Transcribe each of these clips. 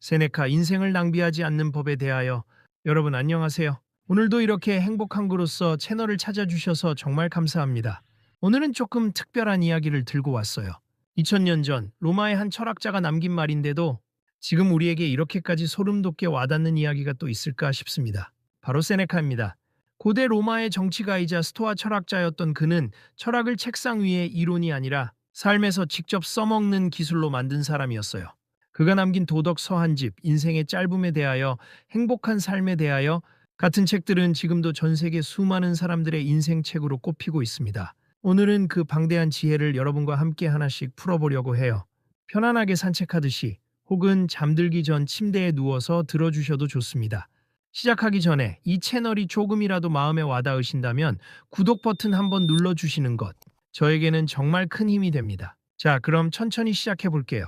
세네카 인생을 낭비하지 않는 법에 대하여. 여러분 안녕하세요. 오늘도 이렇게 행복한 그로서 채널을 찾아주셔서 정말 감사합니다. 오늘은 조금 특별한 이야기를 들고 왔어요. 2000년 전 로마의 한 철학자가 남긴 말인데도 지금 우리에게 이렇게까지 소름 돋게 와닿는 이야기가 또 있을까 싶습니다. 바로 세네카입니다. 고대 로마의 정치가이자 스토아 철학자였던 그는 철학을 책상 위의 이론이 아니라 삶에서 직접 써먹는 기술로 만든 사람이었어요. 그가 남긴 도덕서 한 집, 인생의 짧음에 대하여, 행복한 삶에 대하여 같은 책들은 지금도 전 세계 수많은 사람들의 인생책으로 꼽히고 있습니다. 오늘은 그 방대한 지혜를 여러분과 함께 하나씩 풀어보려고 해요. 편안하게 산책하듯이 혹은 잠들기 전 침대에 누워서 들어주셔도 좋습니다. 시작하기 전에 이 채널이 조금이라도 마음에 와닿으신다면 구독 버튼 한번 눌러주시는 것, 저에게는 정말 큰 힘이 됩니다. 자, 그럼 천천히 시작해 볼게요.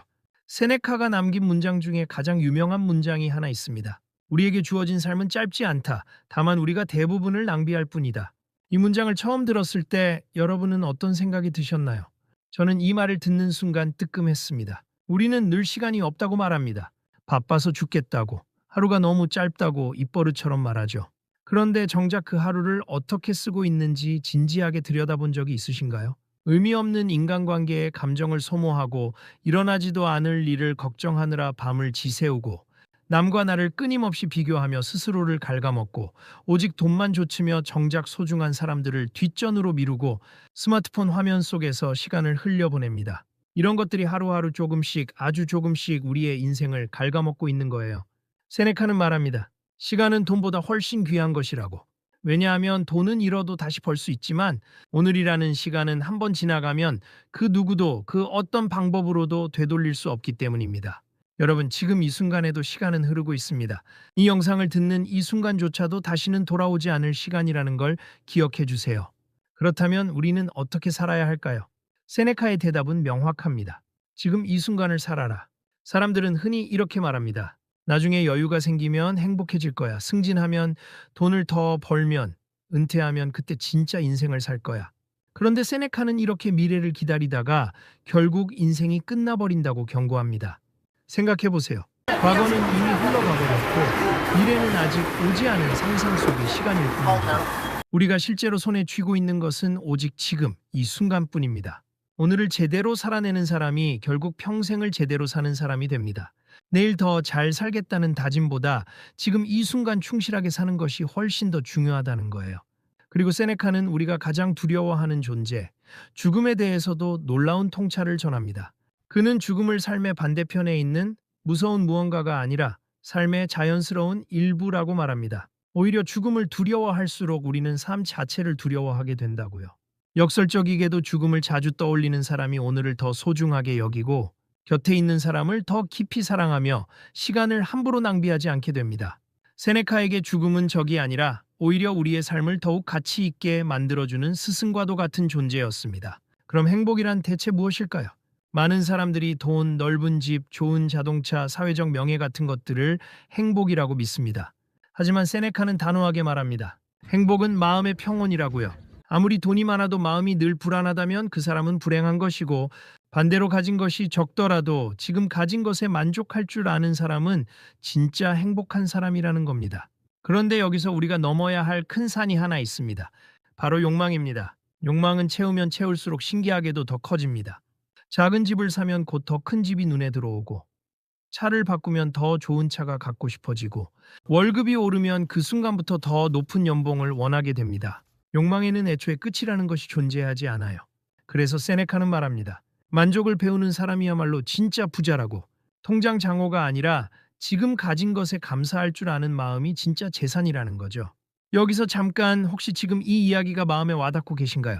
세네카가 남긴 문장 중에 가장 유명한 문장이 하나 있습니다. 우리에게 주어진 삶은 짧지 않다. 다만 우리가 대부분을 낭비할 뿐이다. 이 문장을 처음 들었을 때 여러분은 어떤 생각이 드셨나요? 저는 이 말을 듣는 순간 뜨끔했습니다. 우리는 늘 시간이 없다고 말합니다. 바빠서 죽겠다고, 하루가 너무 짧다고 입버릇처럼 말하죠. 그런데 정작 그 하루를 어떻게 쓰고 있는지 진지하게 들여다본 적이 있으신가요? 의미 없는 인간관계에 감정을 소모하고 일어나지도 않을 일을 걱정하느라 밤을 지새우고 남과 나를 끊임없이 비교하며 스스로를 갉아먹고 오직 돈만 좇으며 정작 소중한 사람들을 뒷전으로 미루고 스마트폰 화면 속에서 시간을 흘려보냅니다. 이런 것들이 하루하루 조금씩 아주 조금씩 우리의 인생을 갉아먹고 있는 거예요. 세네카는 말합니다. 시간은 돈보다 훨씬 귀한 것이라고. 왜냐하면 돈은 잃어도 다시 벌 수 있지만 오늘이라는 시간은 한번 지나가면 그 누구도 그 어떤 방법으로도 되돌릴 수 없기 때문입니다. 여러분, 지금 이 순간에도 시간은 흐르고 있습니다. 이 영상을 듣는 이 순간조차도 다시는 돌아오지 않을 시간이라는 걸 기억해 주세요. 그렇다면 우리는 어떻게 살아야 할까요? 세네카의 대답은 명확합니다. 지금 이 순간을 살아라. 사람들은 흔히 이렇게 말합니다. 나중에 여유가 생기면 행복해질 거야. 승진하면, 돈을 더 벌면, 은퇴하면 그때 진짜 인생을 살 거야. 그런데 세네카는 이렇게 미래를 기다리다가 결국 인생이 끝나버린다고 경고합니다. 생각해 보세요. 과거는 이미 흘러가 버렸고 미래는 아직 오지 않은 상상 속의 시간일 뿐입니다. 우리가 실제로 손에 쥐고 있는 것은 오직 지금 이 순간뿐입니다. 오늘을 제대로 살아내는 사람이 결국 평생을 제대로 사는 사람이 됩니다. 내일 더 잘 살겠다는 다짐보다 지금 이 순간 충실하게 사는 것이 훨씬 더 중요하다는 거예요. 그리고 세네카는 우리가 가장 두려워하는 존재, 죽음에 대해서도 놀라운 통찰을 전합니다. 그는 죽음을 삶의 반대편에 있는 무서운 무언가가 아니라 삶의 자연스러운 일부라고 말합니다. 오히려 죽음을 두려워할수록 우리는 삶 자체를 두려워하게 된다고요. 역설적이게도 죽음을 자주 떠올리는 사람이 오늘을 더 소중하게 여기고 곁에 있는 사람을 더 깊이 사랑하며 시간을 함부로 낭비하지 않게 됩니다. 세네카에게 죽음은 적이 아니라 오히려 우리의 삶을 더욱 가치 있게 만들어주는 스승과도 같은 존재였습니다. 그럼 행복이란 대체 무엇일까요? 많은 사람들이 돈, 넓은 집, 좋은 자동차, 사회적 명예 같은 것들을 행복이라고 믿습니다. 하지만 세네카는 단호하게 말합니다. 행복은 마음의 평온이라고요. 아무리 돈이 많아도 마음이 늘 불안하다면 그 사람은 불행한 것이고 반대로 가진 것이 적더라도 지금 가진 것에 만족할 줄 아는 사람은 진짜 행복한 사람이라는 겁니다. 그런데 여기서 우리가 넘어야 할 큰 산이 하나 있습니다. 바로 욕망입니다. 욕망은 채우면 채울수록 신기하게도 더 커집니다. 작은 집을 사면 곧 더 큰 집이 눈에 들어오고 차를 바꾸면 더 좋은 차가 갖고 싶어지고 월급이 오르면 그 순간부터 더 높은 연봉을 원하게 됩니다. 욕망에는 애초에 끝이라는 것이 존재하지 않아요. 그래서 세네카는 말합니다. 만족을 배우는 사람이야말로 진짜 부자라고. 통장 장호가 아니라 지금 가진 것에 감사할 줄 아는 마음이 진짜 재산이라는 거죠. 여기서 잠깐 혹시 지금 이 이야기가 마음에 와닿고 계신가요?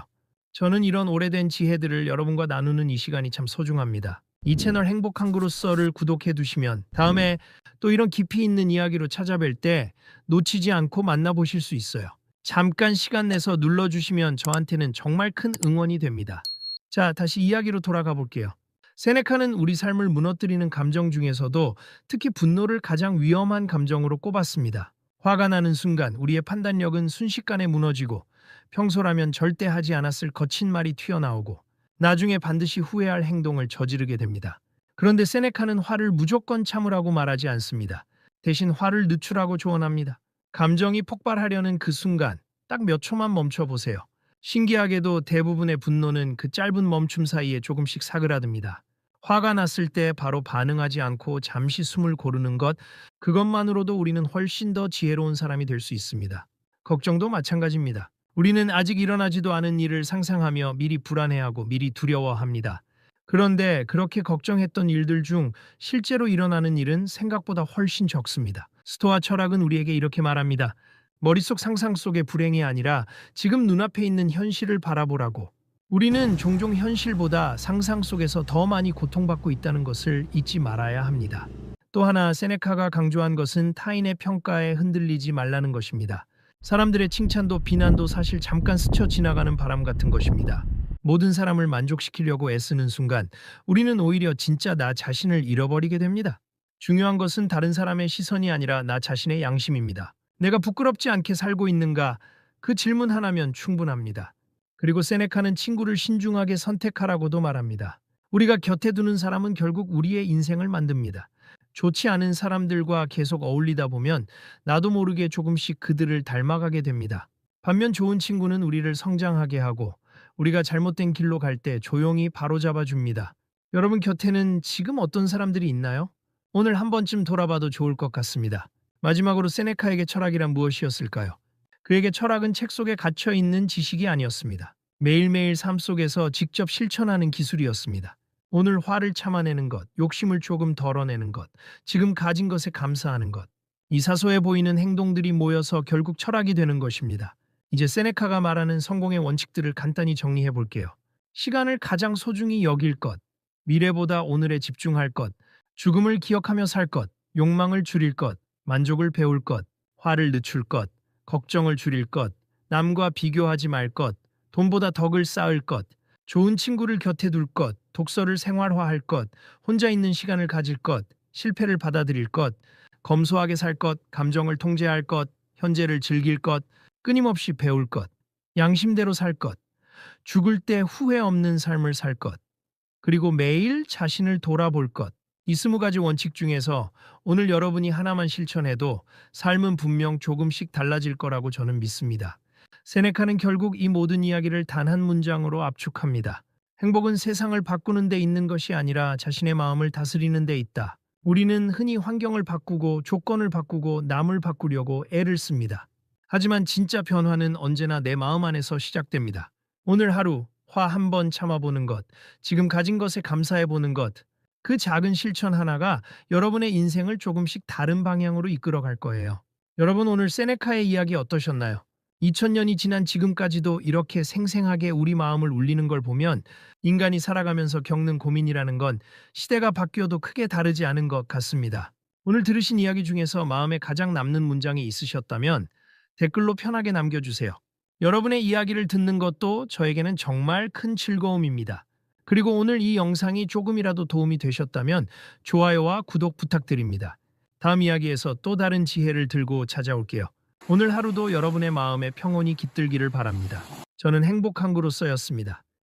저는 이런 오래된 지혜들을 여러분과 나누는 이 시간이 참 소중합니다. 이 채널 행복한 그로서를 구독해 두시면 다음에 또 이런 깊이 있는 이야기로 찾아뵐 때 놓치지 않고 만나보실 수 있어요. 잠깐 시간 내서 눌러주시면 저한테는 정말 큰 응원이 됩니다. 자, 다시 이야기로 돌아가 볼게요. 세네카는 우리 삶을 무너뜨리는 감정 중에서도 특히 분노를 가장 위험한 감정으로 꼽았습니다. 화가 나는 순간 우리의 판단력은 순식간에 무너지고 평소라면 절대 하지 않았을 거친 말이 튀어나오고 나중에 반드시 후회할 행동을 저지르게 됩니다. 그런데 세네카는 화를 무조건 참으라고 말하지 않습니다. 대신 화를 늦추라고 조언합니다. 감정이 폭발하려는 그 순간 딱 몇 초만 멈춰 보세요. 신기하게도 대부분의 분노는 그 짧은 멈춤 사이에 조금씩 사그라듭니다. 화가 났을 때 바로 반응하지 않고 잠시 숨을 고르는 것, 그것만으로도 우리는 훨씬 더 지혜로운 사람이 될 수 있습니다. 걱정도 마찬가지입니다. 우리는 아직 일어나지도 않은 일을 상상하며 미리 불안해하고 미리 두려워합니다. 그런데 그렇게 걱정했던 일들 중 실제로 일어나는 일은 생각보다 훨씬 적습니다. 스토아 철학은 우리에게 이렇게 말합니다. 머릿속 상상 속의 불행이 아니라 지금 눈앞에 있는 현실을 바라보라고. 우리는 종종 현실보다 상상 속에서 더 많이 고통받고 있다는 것을 잊지 말아야 합니다. 또 하나 세네카가 강조한 것은 타인의 평가에 흔들리지 말라는 것입니다. 사람들의 칭찬도 비난도 사실 잠깐 스쳐 지나가는 바람 같은 것입니다. 모든 사람을 만족시키려고 애쓰는 순간 우리는 오히려 진짜 나 자신을 잃어버리게 됩니다. 중요한 것은 다른 사람의 시선이 아니라 나 자신의 양심입니다. 내가 부끄럽지 않게 살고 있는가? 그 질문 하나면 충분합니다. 그리고 세네카는 친구를 신중하게 선택하라고도 말합니다. 우리가 곁에 두는 사람은 결국 우리의 인생을 만듭니다. 좋지 않은 사람들과 계속 어울리다 보면 나도 모르게 조금씩 그들을 닮아가게 됩니다. 반면 좋은 친구는 우리를 성장하게 하고 우리가 잘못된 길로 갈 때 조용히 바로잡아 줍니다. 여러분 곁에는 지금 어떤 사람들이 있나요? 오늘 한 번쯤 돌아봐도 좋을 것 같습니다. 마지막으로 세네카에게 철학이란 무엇이었을까요? 그에게 철학은 책 속에 갇혀 있는 지식이 아니었습니다. 매일매일 삶 속에서 직접 실천하는 기술이었습니다. 오늘 화를 참아내는 것, 욕심을 조금 덜어내는 것, 지금 가진 것에 감사하는 것. 이 사소해 보이는 행동들이 모여서 결국 철학이 되는 것입니다. 이제 세네카가 말하는 성공의 원칙들을 간단히 정리해 볼게요. 시간을 가장 소중히 여길 것, 미래보다 오늘에 집중할 것, 죽음을 기억하며 살 것, 욕망을 줄일 것, 만족을 배울 것, 화를 늦출 것, 걱정을 줄일 것, 남과 비교하지 말 것, 돈보다 덕을 쌓을 것, 좋은 친구를 곁에 둘 것, 독서를 생활화할 것, 혼자 있는 시간을 가질 것, 실패를 받아들일 것, 검소하게 살 것, 감정을 통제할 것, 현재를 즐길 것, 끊임없이 배울 것, 양심대로 살 것, 죽을 때 후회 없는 삶을 살 것, 그리고 매일 자신을 돌아볼 것. 이 20가지 원칙 중에서 오늘 여러분이 하나만 실천해도 삶은 분명 조금씩 달라질 거라고 저는 믿습니다. 세네카는 결국 이 모든 이야기를 단 한 문장으로 압축합니다. 행복은 세상을 바꾸는 데 있는 것이 아니라 자신의 마음을 다스리는 데 있다. 우리는 흔히 환경을 바꾸고 조건을 바꾸고 남을 바꾸려고 애를 씁니다. 하지만 진짜 변화는 언제나 내 마음 안에서 시작됩니다. 오늘 하루 화 한 번 참아보는 것, 지금 가진 것에 감사해보는 것, 그 작은 실천 하나가 여러분의 인생을 조금씩 다른 방향으로 이끌어 갈 거예요. 여러분 오늘 세네카의 이야기 어떠셨나요? 2000년이 지난 지금까지도 이렇게 생생하게 우리 마음을 울리는 걸 보면 인간이 살아가면서 겪는 고민이라는 건 시대가 바뀌어도 크게 다르지 않은 것 같습니다. 오늘 들으신 이야기 중에서 마음에 가장 남는 문장이 있으셨다면 댓글로 편하게 남겨주세요. 여러분의 이야기를 듣는 것도 저에게는 정말 큰 즐거움입니다. 그리고 오늘 이 영상이 조금이라도 도움이 되셨다면 좋아요와 구독 부탁드립니다. 다음 이야기에서 또 다른 지혜를 들고 찾아올게요. 오늘 하루도 여러분의 마음에 평온이 깃들기를 바랍니다. 저는 행복한 구로써였습니다.